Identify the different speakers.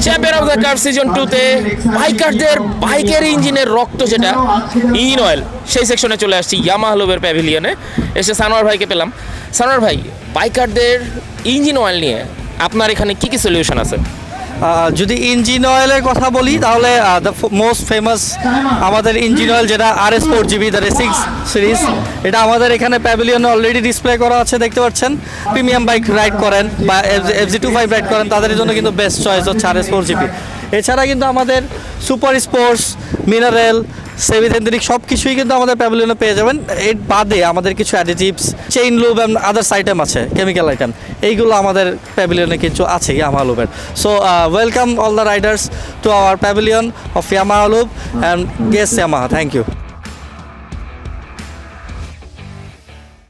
Speaker 1: Champion of the cup season 2-তে বাইকারদের বাইকের ইঞ্জিনের রক্ত যেটা ইঞ্জিন অয়েল সেই সেকশনে চলে আসছি ইয়ামাহা লুবের প্যাভিলিয়নে। এসে সানোয়ার ভাইকে পেলাম। সানোয়ার ভাই, বাইকারদের ইঞ্জিন অয়েল নিয়ে আপনার এখানে কি কি সলিউশন আছে?
Speaker 2: যদি ইঞ্জিন অয়েলের কথা বলি তাহলে দ্য মোস্ট ফেমাস আমাদের ইঞ্জিন অয়েল যেটা RS4GB দ্য রেসিং সিরিজ, এটা আমাদের এখানে প্যাভিলিয়নে অলরেডি ডিসপ্লে করা আছে, দেখতে পাচ্ছেন। প্রিমিয়াম বাইক রাইড করেন বা FZ25 রাইড করেন তাদের জন্য কিন্তু বেস্ট চয়েস হচ্ছে RS4GB। এছাড়া কিন্তু আমাদের সুপার স্পোর্টস, মিনারেল, সেভিথেন্দ্রিক সব কিছুই কিন্তু আমাদের প্যাভিলিয়নে পেয়ে যাবেন। এর বাদে আমাদের কিছু additives, chain lube and others item আছে, কেমিক্যাল আইটেম, এইগুলো আমাদের প্যাভিলিয়নে কিছু আছে ইয়ামাহা লুবের। So welcome all the riders to our pavilion of Yamaha lube and guess Yamaha. Thank you.